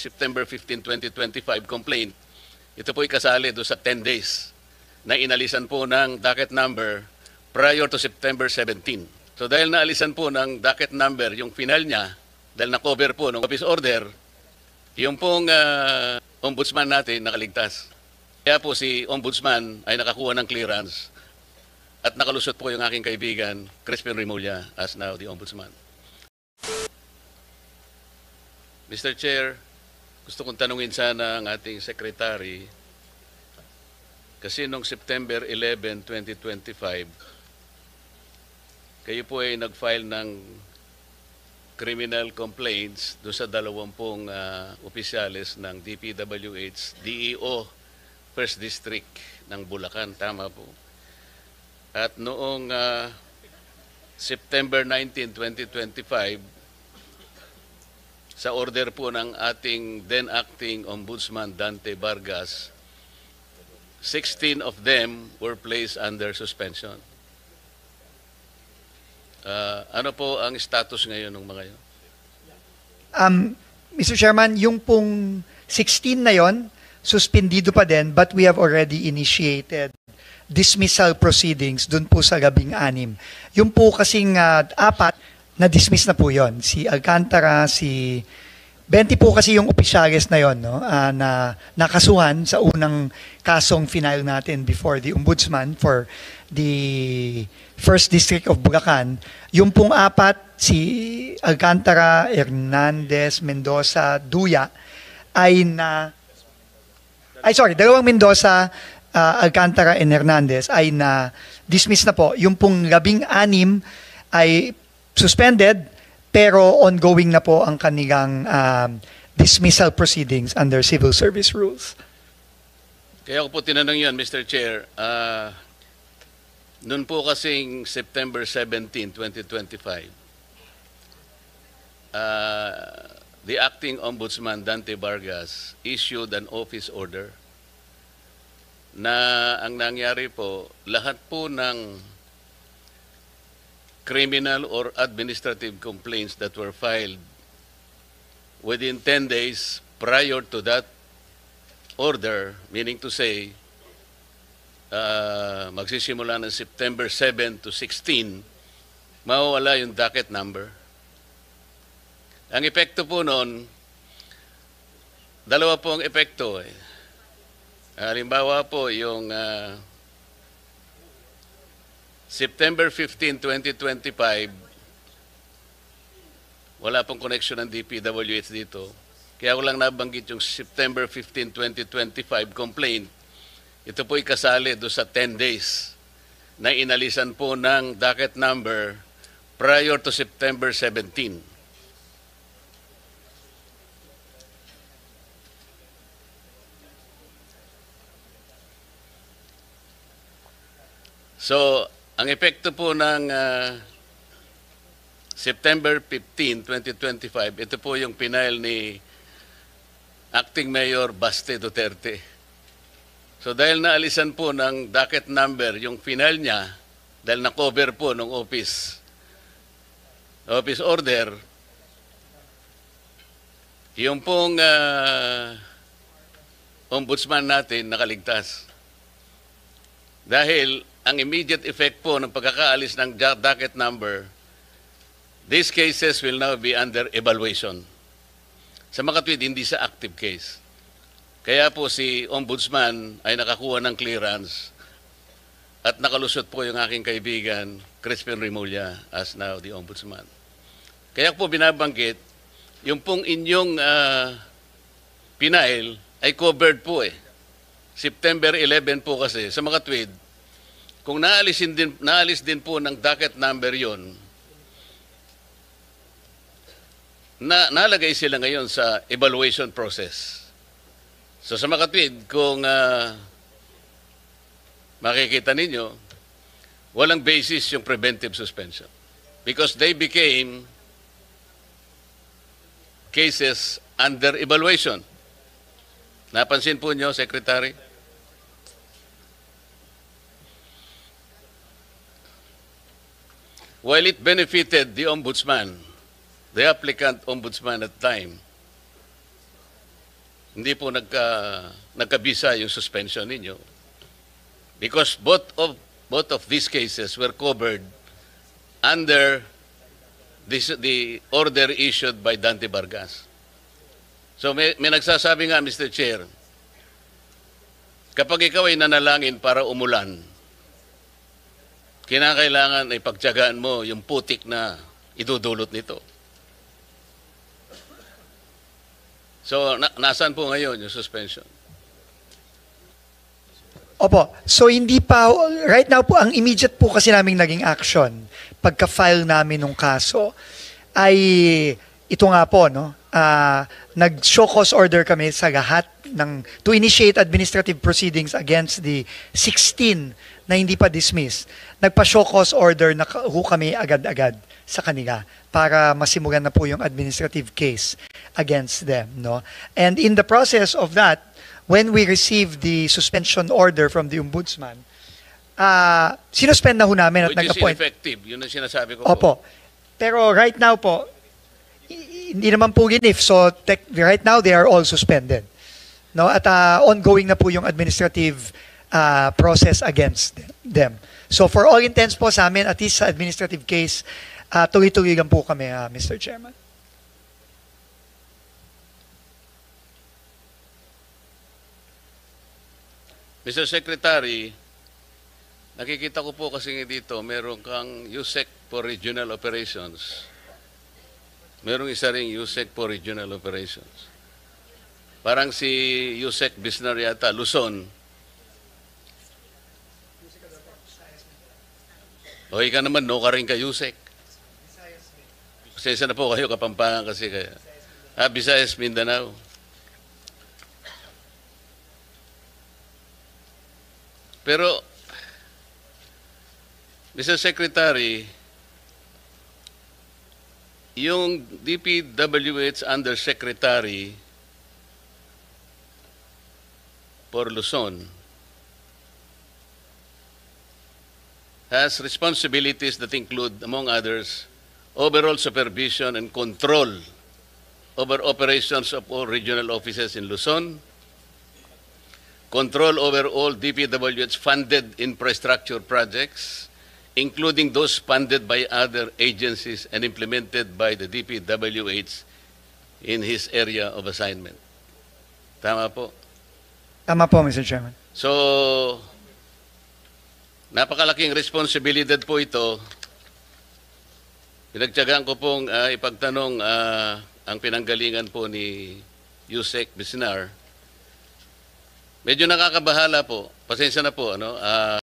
September 15, 2025 complaint, ito po'y kasali doon sa 10 days na inalisan po ng docket number prior to September 17. So dahil naalisan po ng docket number yung final niya, dahil na-cover po ng office order, yung pong ombudsman natin nakaligtas. Kaya po si ombudsman ay nakakuha ng clearance at nakalusot po yung aking kaibigan, Crispin Remulla, as now the ombudsman. Mr. Chair, gusto kong tanungin sana ang ating secretary kasi noong September 11, 2025, kayo po ay nag-file ng criminal complaints doon sa 20 opisyalis ng DPWH, DEO, First District ng Bulacan. Tama po. At noong September 19, 2025, sa order po ng ating then acting Ombudsman Dante Vargas, 16 of them were placed under suspension. Ano po ang status ngayon ng mga yun? Mr. Chairman, yung pong 16 na yon, suspendido pa din, but we have already initiated dismissal proceedings dun po sa 16. Yung po kasing 4, na-dismiss na po yon. Si Alcantara, si 20 po kasi yung opisyalis na yon, no? Na nakasuhan sa unang kasong final natin before the Ombudsman for the First District of Bulacan. Yung pong 4, si Alcantara, Hernandez, Mendoza, Duya, ay 2 Mendoza, Alcantara and Hernandez ay na-dismiss na po. Yung pong 16 ay suspended pero ongoing na po ang kanilang dismissal proceedings under civil service rules. Kaya ko po tinanong yun, Mr. Chair. Noon po kasing September 17, 2025, the acting Ombudsman Dante Vargas issued an office order na ang nangyari po, lahat po ng criminal or administrative complaints that were filed within 10 days prior to that order, meaning to say, magsisimula ng September 7 to 16, mawawala yung docket number. Ang epekto po noon, dalawa po ang epekto. Halimbawa po yung September 15, 2025, wala pong connection ng DPWH dito. Kaya ko lang nabanggit yung September 15, 2025 complaint. Ito po'y kasali doon sa 10 days na inalisan po ng docket number prior to September 17. So, ang epekto po ng September 15, 2025, ito po yung pinail ni Acting Mayor Baste Duterte. So dahil naalisan po ng docket number yung final niya, dahil na-cover po ng office order, yung pong ombudsman natin nakaligtas. Dahil ang immediate effect po ng pagkakaalis ng docket number, these cases will now be under evaluation. Sa Makatwid, hindi sa active case. Kaya po si Ombudsman ay nakakuha ng clearance at nakalusot po yung aking kaibigan, Crispin Remulla, as now the Ombudsman. Kaya po binabanggit, yung pong inyong pinail ay covered po . September 11 po kasi sa Makatwid, kung naalis din po ng docket number yon, nalagay sila ngayon sa evaluation process. So sa Makatwid, kung makikita ninyo, walang basis yung preventive suspension. Because they became cases under evaluation. Napansin po nyo, Secretary? While it benefited the Ombudsman, the applicant Ombudsman at the time, hindi po nagkabisa yung suspension ninyo. Because both of these cases were covered under the order issued by Dante Vargas. So may nagsasabi nga, Mr. Chair, kapag ikaw ay nanalangin para umulan, kinakailangan ay pagtiyagaan mo yung putik na idudulot nito. So, nasaan po ngayon yung suspension? Opo. So hindi pa, right now po, ang immediate po kasi naming naging action pagka-file namin ng kaso ay ito nga po, no? Nag-show cause order kami sa lahat to initiate administrative proceedings against the 16 na hindi pa dismiss. Nagpa-show cause order na kami agad-agad sa kanila para masimulan na po yung administrative case against them, no? And in the process of that, when we received the suspension order from the ombudsman, sinuspend na ho namin at Which is nag-appoint. ineffective. Yun ang sinasabi ko Opo. Pero right now po, hindi naman po ginif. So right now, they are all suspended. No? At ongoing na po yung administrative process against them. So for all intents po sa amin, at least sa administrative case, tuloy-tuloy lang po kami, Mr. Chairman. Mr. Secretary, nakikita ko po kasi dito, meron kang USEC for Regional Operations. Merong isa ring USEC for Regional Operations. Parang si USEC Bisnar yata, Luzon. O ika naman, no ka rin ka USEC. Pasensya na po kayo, Kapampangan kasi kaya. Visayas, Mindanao. Pero, Mr. Secretary, yung DPWH Undersecretary for Luzon has responsibilities that include, among others, overall supervision and control over operations of all regional offices in Luzon, control over all DPWH funded infrastructure projects, including those funded by other agencies and implemented by the DPWH in his area of assignment. Tama po? Tama po, Mr. Chairman. So, napakalaking responsibilidad po ito. Pinagtiyagaan ko pong ipagtanong ang pinanggalingan po ni Yusek Bisnar. Medyo nakakabahala po. Pasensya na po, ano?